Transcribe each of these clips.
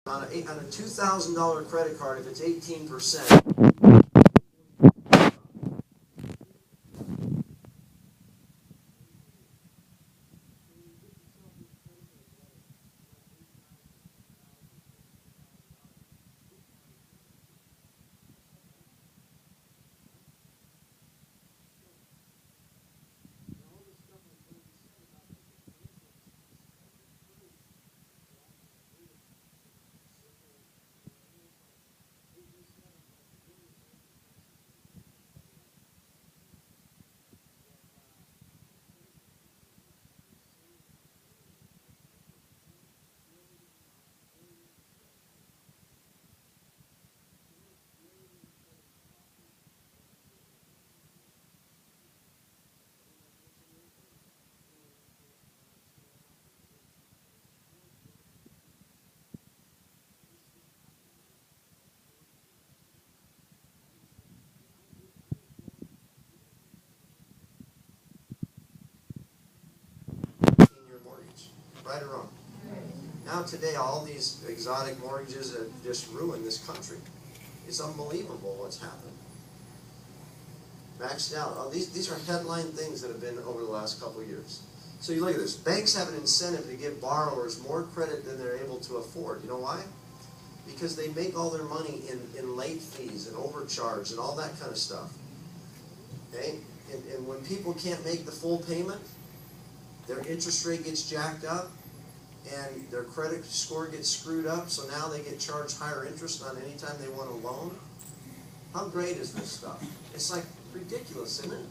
On a $2,000 credit card, if it's 18%, your mortgage, right or wrong? Now today, all these exotic mortgages have just ruined this country. It's unbelievable what's happened. Maxed out. Oh, these are headline things that have been over the last couple of years. So you look at this. Banks have an incentive to give borrowers more credit than they're able to afford. You know why? Because they make all their money in late fees and overcharge and all that kind of stuff. Okay? And when people can't make the full payment, their interest rate gets jacked up, and their credit score gets screwed up, so now they get charged higher interest on any time they want a loan. How great is this stuff? It's like ridiculous, isn't it?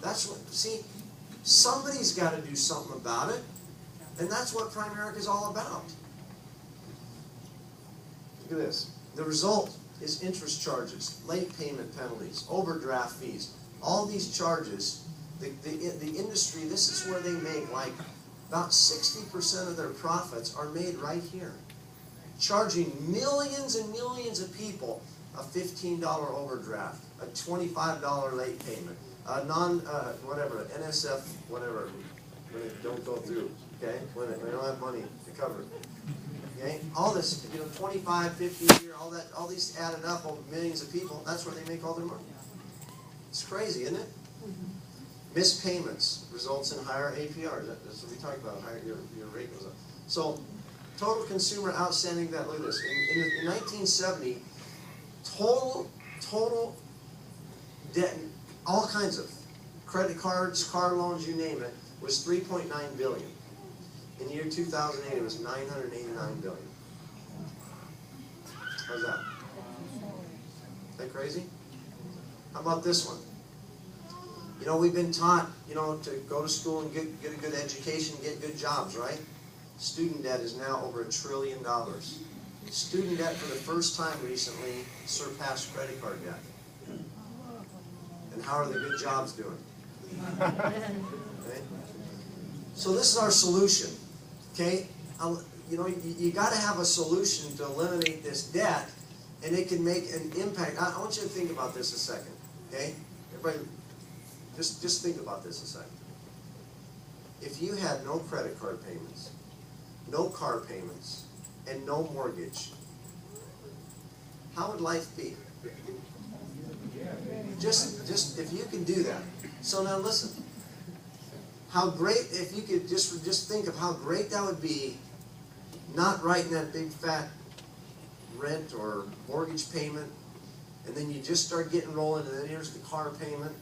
That's what, see, somebody's got to do something about it, and that's what Primerica is all about. Look at this. The result is interest charges, late payment penalties, overdraft fees. All these charges, the industry, this is where they make like about 60% of their profits are made right here. Charging millions and millions of people a $15 overdraft, a $25 late payment, a whatever, NSF, whatever, when it don't go through, okay? When they don't have money to cover it. Okay? All this, 25, 50 a year, all these added up over millions of people, that's where they make all their money. It's crazy, isn't it? Missed payments results in higher APRs. That's what we talked about. Higher, your rate goes up. So, total consumer outstanding debt. Look at this. In 1970, total debt, all kinds of credit cards, car loans, you name it, was $3.9 billion. In the year 2008, it was $989 billion. How's that? Is that crazy? How about this one? We've been taught, to go to school and get a good education, get good jobs, right? Student debt is now over $1 trillion. Student debt for the first time recently surpassed credit card debt. And how are the good jobs doing? Okay? So this is our solution. Okay? You got to have a solution to eliminate this debt, and it can make an impact. I want you to think about this a second. Okay? Everybody, just think about this a second. If you had no credit card payments, no car payments, and no mortgage, how would life be? Just if you can do that. So now listen. How great, if you could just think of how great that would be, not writing that big fat rent or mortgage payment, and then you just start getting rolling, and then here's the car payment.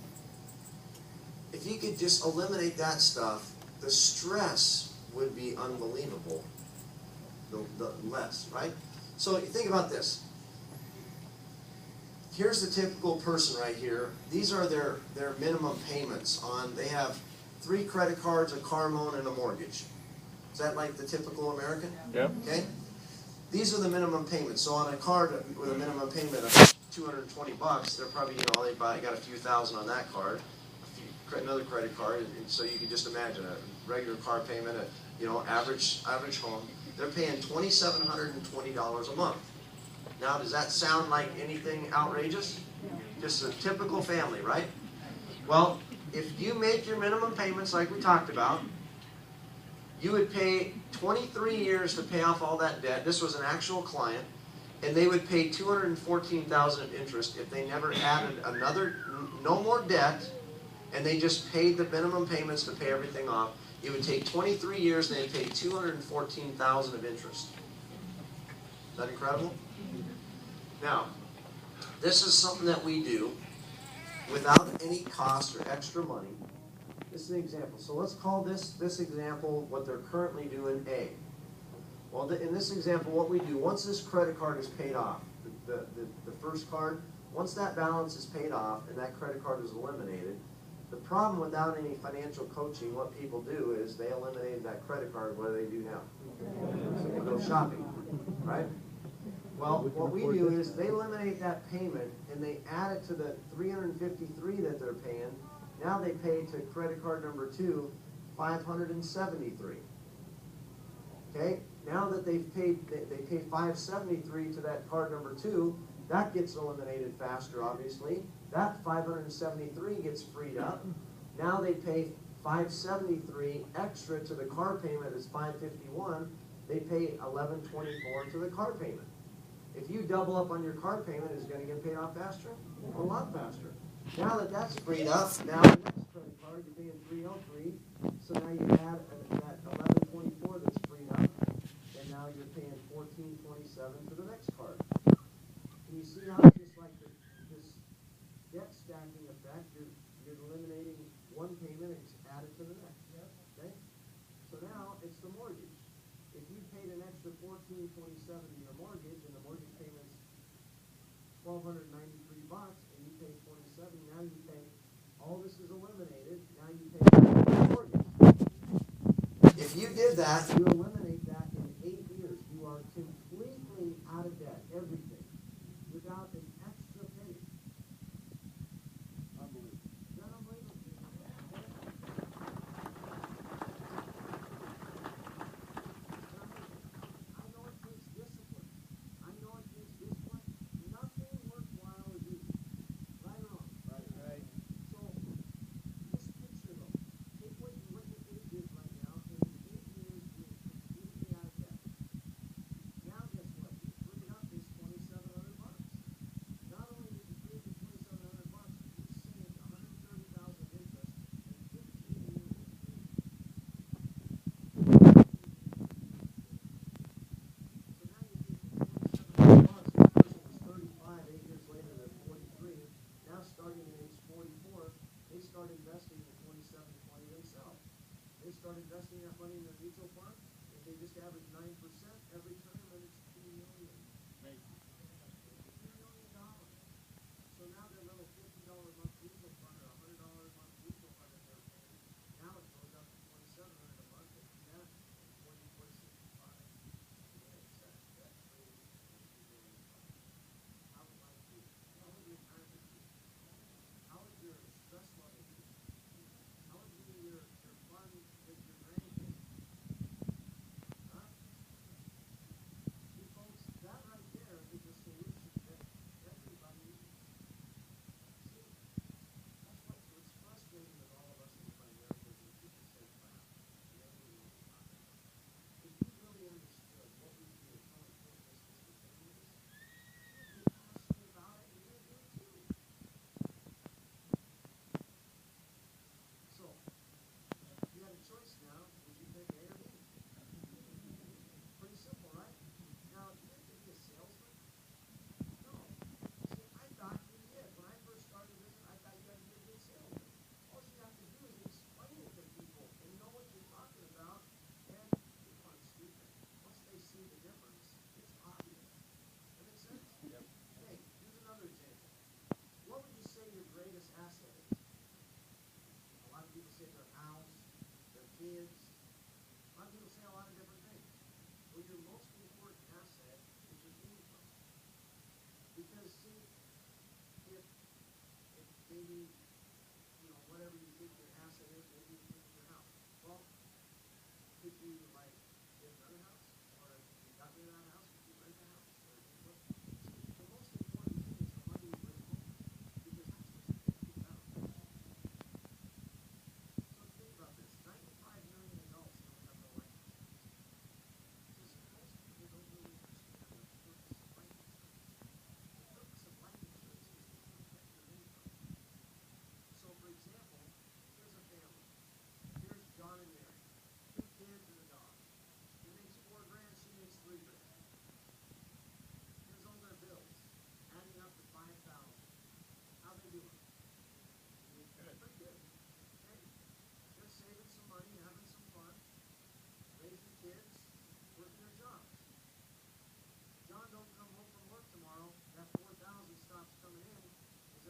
If you could just eliminate that stuff, the stress would be unbelievable. The less, right? So you think about this. Here's the typical person right here. These are their minimum payments they have 3 credit cards, a car loan, and a mortgage. Is that like the typical American? Yep. Okay? These are the minimum payments. So on a card with a minimum payment of $220, they're probably, they got a few thousand on that card, another credit card, and so you can just imagine a regular car payment, average home, they're paying $2,720 a month. Now, does that sound like anything outrageous? Just a typical family, right? Well, if you make your minimum payments like we talked about, You would pay 23 years to pay off all that debt. This was an actual client, and they would pay $214,000 of interest if they never added no more debt, and they just paid the minimum payments to pay everything off. It would take 23 years, and they'd pay $214,000 of interest. Is that incredible? Now, this is something that we do without any cost or extra money. This is an example. So let's call this example what they're currently doing A. Well, in this example, what we do, once this credit card is paid off, the first card, once that balance is paid off and that credit card is eliminated, the problem without any financial coaching, what people do is they eliminate that credit card. What do they do now? So they go shopping, right? Well, what we do is they eliminate that payment and they add it to the $353 that they're paying. Now they pay to credit card number 2, $573. Okay? Now that they pay $573 to that card number 2, that gets eliminated faster, obviously. That $573 gets freed up. Now they pay $573 extra to the car payment is $551. They pay $1124 to the car payment. If you double up on your car payment, is it going to get paid off faster? A lot faster. Now that that's freed up, now the next credit card, you're paying $303. So now you add that $1124 that's freed up, and now you're paying $1427 to the next card. And you see how it's just like this debt stacking effect, you're eliminating one payment and it's added to the next. Okay? So now it's the mortgage. If you paid an extra $1427 to your mortgage and the mortgage payment's $1,293 and you pay $27, now you pay, all this is eliminated, now you pay the mortgage. If you did that, you eliminate that in 8 years. You are completely out of debt, everything, without an extra penny. Unbelievable. Is that unbelievable? I know it takes discipline. I know it takes discipline. Nothing worthwhile is easy. Right or wrong? Right. So, this picture though, take what your age is right now, and in 8 years you're completely out of debt. Now guess what? You freed up this $2,700. Not only did you free up the $2,700, you saved $130,000 of interest and 15 years of payment. So now you take $2,700. The person was 35, 8 years later they're 43. Now starting at age 44, they start investing the 2720 themselves. They start investing that money in their mutual fund. If they just average 9% every retirement, it's $2 million. $2 million. So now their little $50 a month mutual fund or $100 a month mutual fund that they're paying, now it goes up to $2,700 a month, and that $44.65. Again, it's that crazy $2 million. How would life be? How would retirement be? How would your stress level be? How would be your fun with your grandkids? Huh?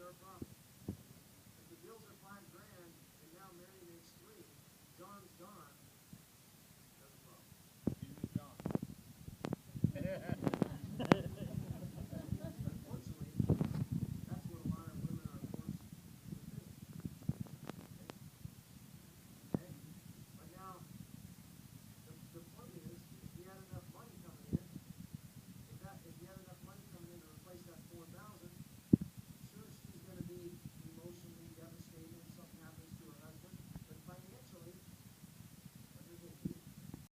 our profit. If the bills are $5 grand and now Mary makes $3, John's gone.